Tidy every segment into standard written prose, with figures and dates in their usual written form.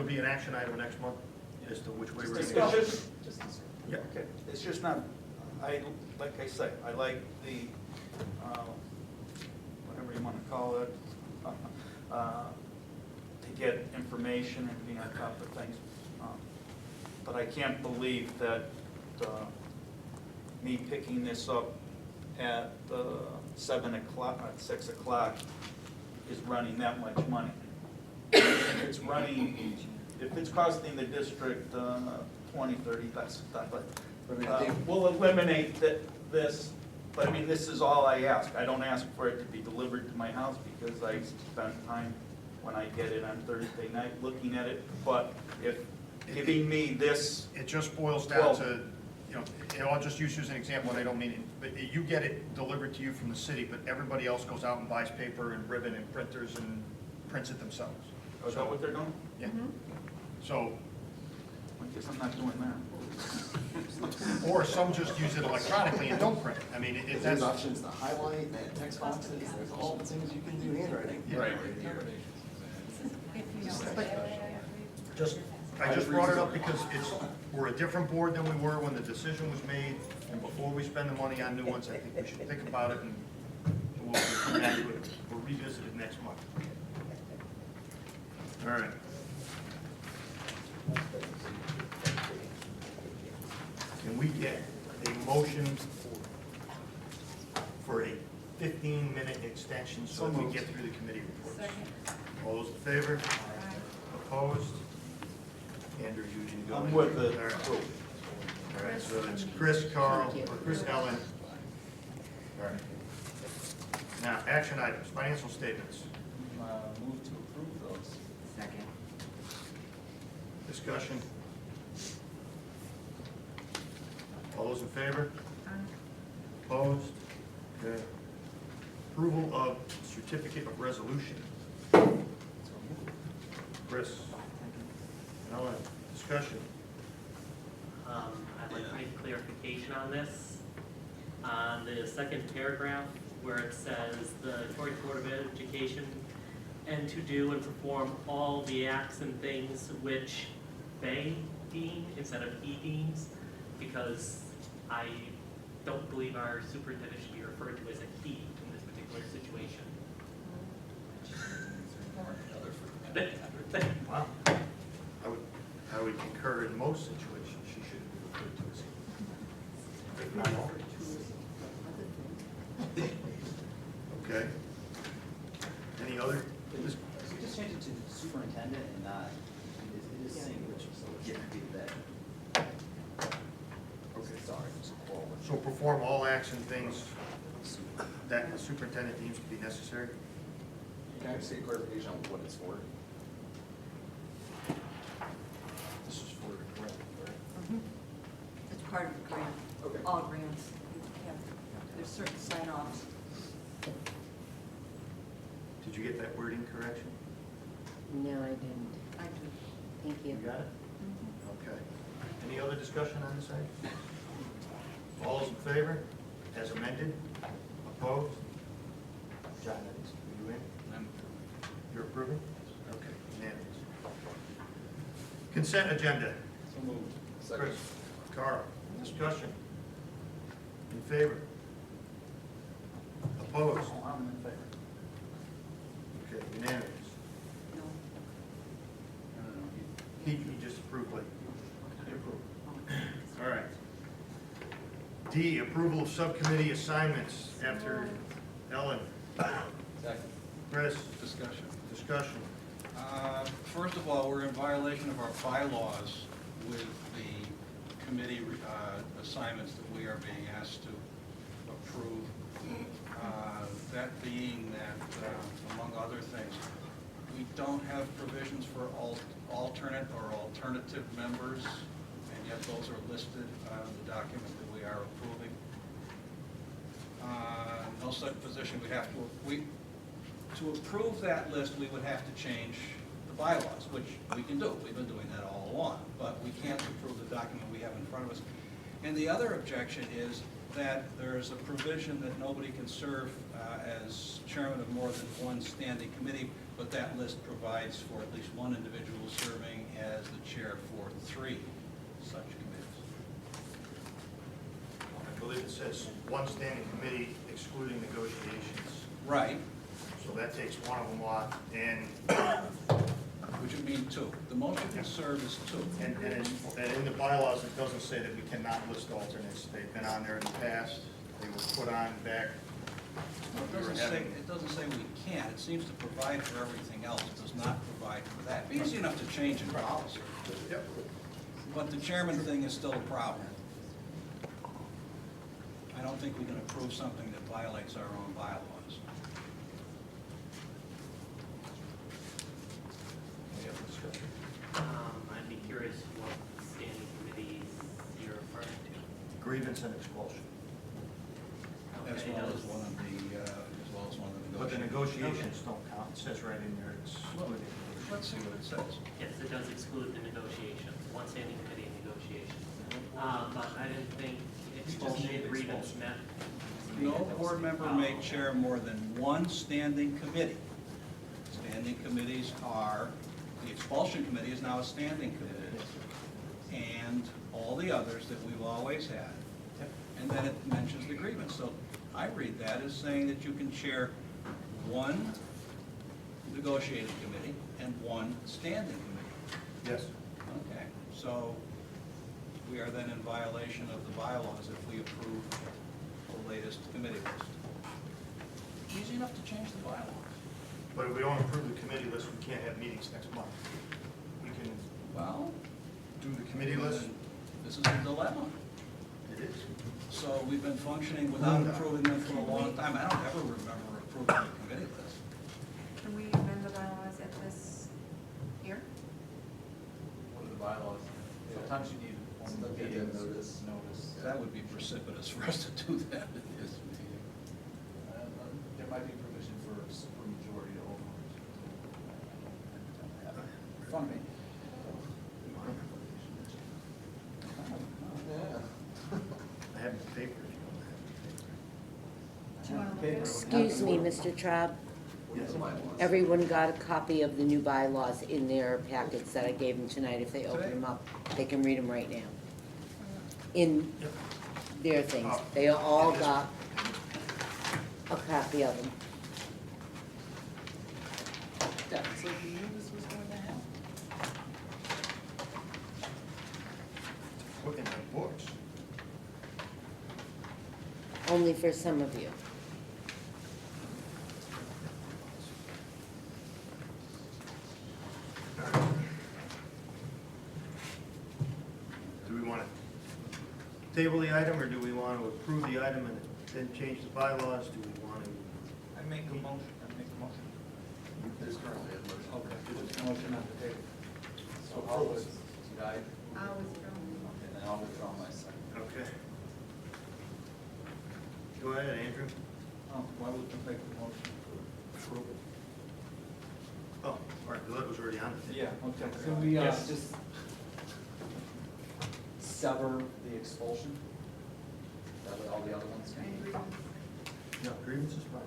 it'll be an action item next month as to which way we're Just going to go. discussion. Yeah. Okay, it's just not, like I say, I like the, whatever you want to call it, to get information and be on top of things. But I can't believe that me picking this up at 7 o'clock, at 6 o'clock is running that much money. If it's running, if it's costing the district 20, 30, that's, we'll eliminate this, but I mean, this is all I ask. I don't ask for it to be delivered to my house because I spend time when I get it on Thursday night looking at it, but if giving me this. It just boils down to, you know, I'll just use you as an example, and I don't mean it, but you get it delivered to you from the city, but everybody else goes out and buys paper and ribbon and printers and prints it themselves. Is that what they're doing? Yeah. So, I guess I'm not doing that. or some just use it electronically and don't print it. I mean, if There's that's. options to highlight, and text boxes, there's all the things you can do handwriting. Yeah. Right. Just, I just brought it up because we're a different board than we were when the decision was made, and before we spend the money on new ones, I think we should think about it, and we'll come back to it, we'll revisit it next month. All right. Can we get a motion for a 15-minute extension so that we get through the committee reports? Second. All those in favor? Opposed? Andrew, you didn't go. I'm with the All right. group. All right, so it's Chris, Carl, or Chris, Ellen. All right. Now, action items, financial statements, Move to approve those. Second. discussion. All those in favor? Opposed? Okay. Approval of certificate of resolution. Chris, Ellen, discussion. I'd like to make clarification on this. On the second paragraph, where it says the Torrey Board of Education and to do and perform all the acts and things which they deem instead of he deems, because I don't believe our superintendent should be referred to as a he in this particular situation. Wow. I would concur in most situations, she should be referred to as he. If not all. Okay. Any other? Could we just change it to superintendent and not, it is singular, so it should be that. Okay. Sorry. So perform all acts and things that the superintendent deems to be necessary? Can I just get clarification on what it's for? This is for the grant, right? It's part of the grant. Okay. All grants. There's certain sign-offs. Did you get that wording correction? No, I didn't. I do. Thank you. got it? Okay. Any other discussion on this item? All those in favor, as amended? Opposed? John, are you in? You're approving? Okay, unanimous. Consent agenda. So moved. Second. Chris, Carl, discussion. In favor? Opposed? I'm in favor. Okay, unanimous. No. He just approved late. All right. D, approval of subcommittee assignments after Ellen. Second. Chris, Discussion. discussion. First of all, we're in violation of our bylaws with the committee assignments that we are being asked to approve. That being that, among other things, we don't have provisions for alternate or alternative members, and yet those are listed on the document that we are approving. No such position. To approve that list, we would have to change the bylaws, which we can do. We've been doing that all along, but we can't approve the document we have in front of us. And the other objection is that there's a provision that nobody can serve as chairman of more than one standing committee, but that list provides for at least one individual serving 3 such committees. I believe it says one standing committee excluding negotiations. Right, So that takes one of them off, and which would mean 2. The most you can serve is 2. And in the bylaws, it doesn't say that we cannot list alternates. They've been on there in the past. They were put on back. It doesn't say we can't. It seems to provide for everything else. It does not provide for that. It'd be easy enough to change in policy. Yep. But the chairman thing is still a problem. I don't think we can approve something that violates our own bylaws. Any other discussion? I'd be curious what standing committees you're referring to. Grievance and expulsion. As Okay, well those- as one of the But the negotiations. negotiations don't count. It says right in there, it's excluding. Let's see what it says. Yes, it does exclude the negotiations, one standing committee and negotiations. But I didn't think expulsion and grievance met. No board member may chair more than one standing committee. Standing committees are, the expulsion committee is now a standing committee. And all the others that we've always had. And then it mentions the grievance. So I read that as saying that you can chair one negotiating committee and one standing committee. Yes. Okay, so we are then in violation of the bylaws if we approve the latest committee list. Easy enough to change the bylaws. But if we don't approve the committee list, we can't have meetings next month. We can Well, do the committee list. this is a dilemma. It is. So we've been functioning without approving them for a long time. I don't ever remember approving the committee list. Can we amend the bylaws at this here? What are the bylaws? Sometimes you need one meeting notice. That would be precipitous for us to do that in this meeting. There might be provision for super majority to override. Fun me. Yeah. I have the paper if you Do you want to look at it? Excuse me, Mr. Traub. Yes. Everyone got a copy of the new bylaws in their packets that I gave them tonight. If they open them up, they can read them right now. In their things. They all got a copy of them. That's like you knew this was going to happen. Look in the books. Only for some of you. Do we want to table the item, or do we want to approve the item and then change the bylaws? Do we want to? I make a motion. There's currently a motion. Okay. There's a motion on the table. So I'll was, I, I'll withdraw. and then I'll withdraw my second. Okay. Go ahead, Andrew. Why would you make the motion to approve it? Oh, all right, that was already on the table. Yeah, okay. Can we Yes. just sever the expulsion? That way all the other ones I can agree. No, grievance is fine.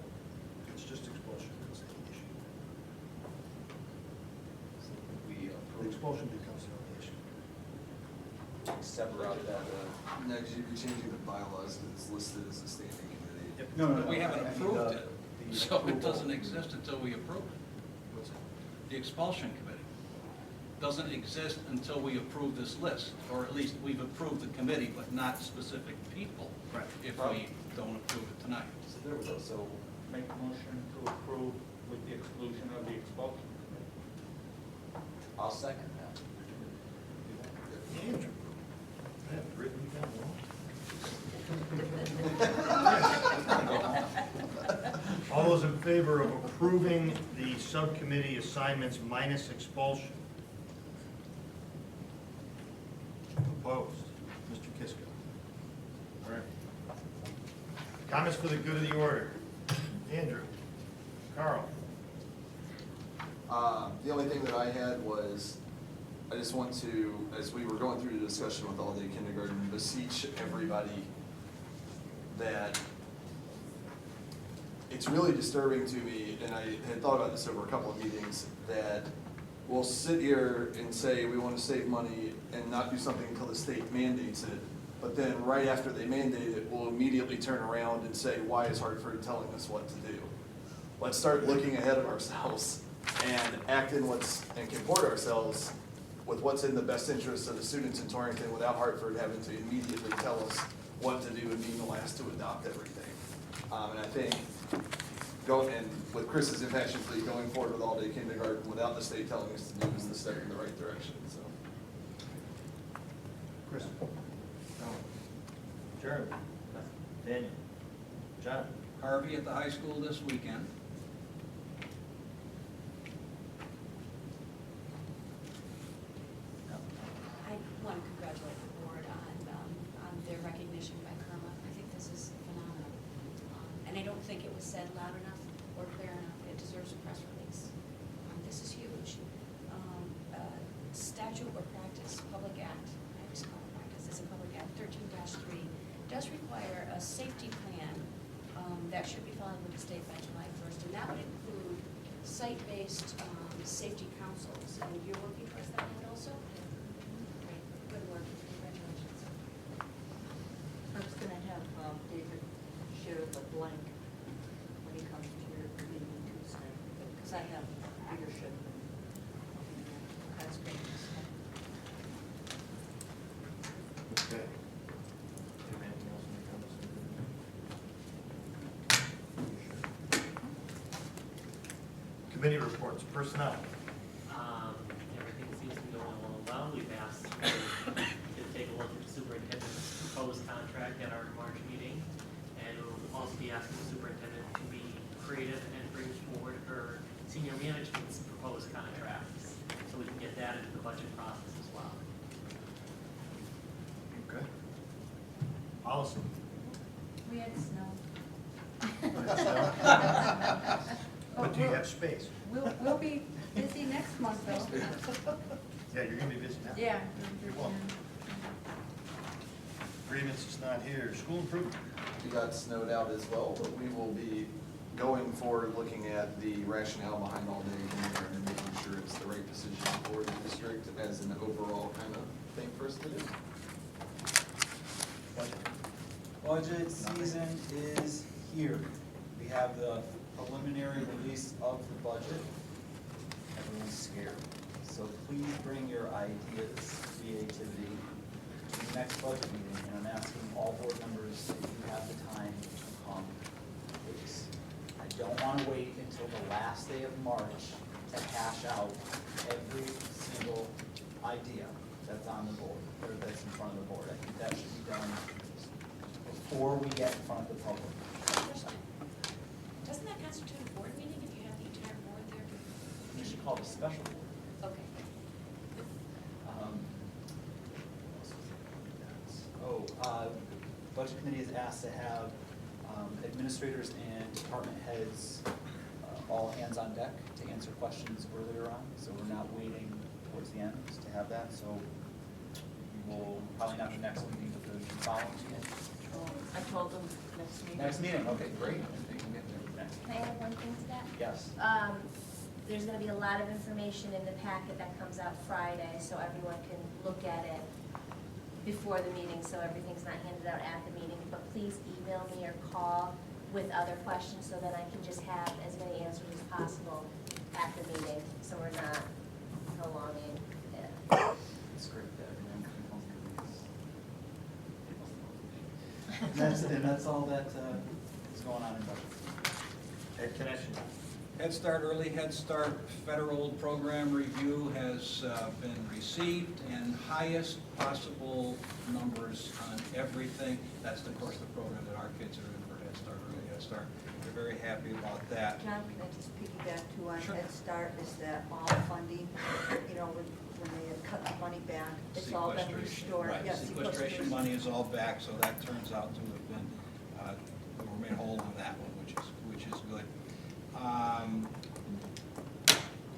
It's just expulsion. That's the issue. So we The approve, expulsion becomes the only issue. sever out that, No, because you're changing the bylaws, and it's listed as a standing committee. Yep. No, But we haven't I mean, approved it, the so it approval. doesn't exist until we approve it. What's that? The expulsion committee doesn't exist until we approve this list, or at least we've approved the committee, but not specific people. Right. If we don't approve it tonight. so there we go, so Make a motion to approve with the exclusion of the expulsion committee. I'll second that. Andrew. I haven't written you down long. All those in favor of approving the subcommittee assignments minus expulsion? Opposed? Mr. Kiska. All right. Comments for the good of the order? Andrew? Carl? The only thing that I had was, I just want to, as we were going through the discussion with all-day kindergarten, beseech everybody that it's really disturbing to me, and I had thought about this over a couple of meetings, that we'll sit here and say we want to save money and not do something until the state mandates it, but then right after they mandate it, we'll immediately turn around and say, why is Hartford telling us what to do? Let's start looking ahead of ourselves and act in and comport ourselves with what's in the best interest of the students in Torrington without Hartford having to immediately tell us what to do and being the last to adopt everything. And I think and with Chris's impassioned plea, going forward with all-day kindergarten without the state telling us to do is the step in the right direction, so. Chris? No. Jeremy? Daniel? John? Harvey at the high school this weekend. I want to congratulate the board on their recognition by Kerma. I think this is phenomenal. And I don't think it was said loud enough or clear enough. It deserves a press release. This is huge. Statute or practice, public act, I just call it practice, it's a public act, 13-3, does require a safety plan that should be filed with the state by July 1st, and that would include site-based safety councils. And you're working towards that end also? Great, good work, congratulations. I'm just gonna have David share the blank when he comes to your meeting Tuesday, because I have leadership. That's great. Okay. Anything else in the comments? Committee reports, personnel. Everything seems to be going along well. We've asked to take a look at the superintendent's proposed contract at our March meeting. And we'll also be asking the superintendent to be creative and bring forward her senior management's proposed contracts, so we can get that into the budget process as well. Okay. Allison? We had snow. But do you have space? We'll be busy next month though. Yeah, you're gonna be busy now. Yeah. You will. Grievance is not here. School improvement. We got snowed out as well, but we will be going forward, looking at the rationale behind all-day kindergarten and making sure it's the right decision for the district as an overall kind of thing for us to do. Budget season is here. We have the preliminary release of the budget. Everyone's scared. So please bring your ideas, creativity to the next budget meeting. And I'm asking all board members if you have the time to come, please. I don't want to wait until the last day of March to hash out every single idea that's on the board, or that's in front of the board. I think that should be done before we get in front of the public. Doesn't that constitute a board meeting if you have the entire board there? We should call it a special board. Okay. Budget committee is asked to have administrators and department heads all hands on deck to answer questions earlier on. So we're not waiting towards the end to have that. So we will probably not the next meeting, but the following meeting. I told them next meeting. Next meeting, okay, great. They can get there next. Can I add one thing to that? Yes. There's gonna be a lot of information in the packet that comes out Friday, so everyone can look at it before the meeting, so everything's not handed out at the meeting. But please email me or call with other questions so that I can just have as many answers as possible at the meeting, so we're not prolonging it. It's great that everyone can come to and that's all that is going on in budget. Ed Connection. Head Start, Early Head Start Federal Program Review has been received, and highest possible numbers on everything. That's, of course, the program that our kids are in for Head Start, Early Head Start. We're very happy about that. John, can I just piggyback too on Sure. Head Start, is that all funding, you know, when they had cut the money back, it's all been restored. Right, Yes, sequestration money is all back, so that turns out to have been, we're made whole on that one, which is good.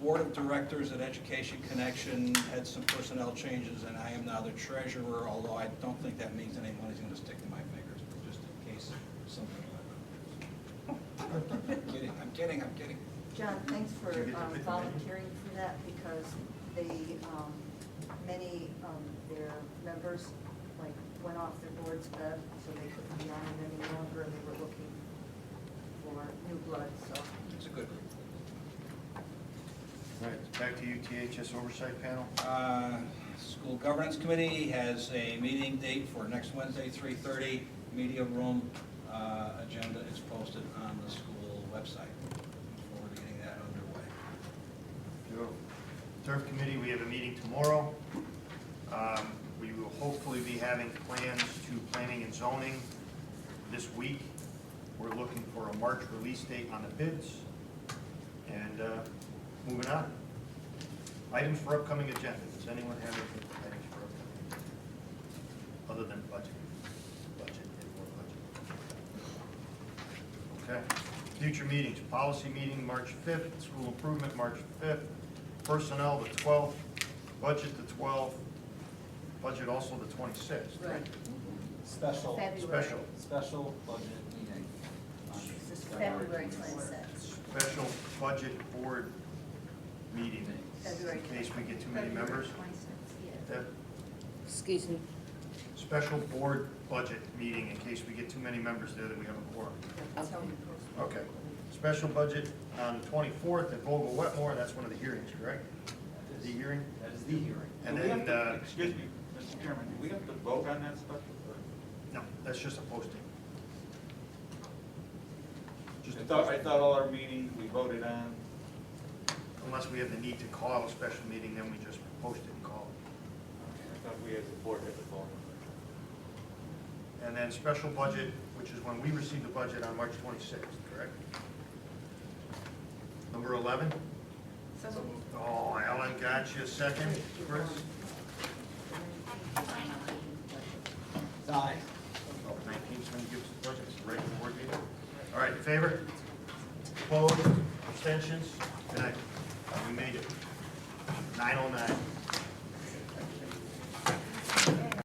Board of Directors at Education Connection had some personnel changes, and I am now the treasurer, although I don't think that means any money's gonna stick to my fingers, but just in case something. I'm kidding. John, thanks for Did you get the fifth volunteering for that, because they, many of their members, like, went off their board's bed, so they couldn't be on it any longer, and they were looking for new blood, so. It's a good group. All right, back to you, THS Oversight Panel. School Governance Committee has a meeting date for next Wednesday, 3:30, media room. Agenda is posted on the school website. Look forward to getting that underway. Beautiful. Turf Committee, we have a meeting tomorrow. We will hopefully be having plans to planning and zoning this week. We're looking for a March release date on the bids. And moving on. Items for upcoming agenda. Does anyone have any items for upcoming agenda? Other than budget? Budget and more budget. Okay. Future meetings. Policy meeting, March 5th. School improvement, March 5th. Personnel, the 12th. Budget, the 12th. Budget also the 26th, right? Special, February. special budget meeting. on February 26th. Special budget board meeting, February in case we get too many members. Deb? Excuse me. Special board budget meeting, in case we get too many members there, that we have a quorum. That's how we post. Okay. Special budget on the 24th at Vogel Wetmore, that's one of the hearings, correct? The hearing? That is the hearing. And Do we then, have to- Excuse me, Mr. Chairman, do we have to vote on that stuff? or- no, that's just a posting. Just a I thought all our meetings we voted on. Unless we have the need to call a special meeting, then we just post it and call it. I thought we as a board had to vote. And then special budget, which is when we receive the budget on March 26th, correct? Number 11? Oh, Ellen got you. Second, Chris? Aye. Oh, 19's going to give us the budget, it's a regular board meeting. All right, in favor? Opposed? Abstentions? Good night. We made it. 9:09.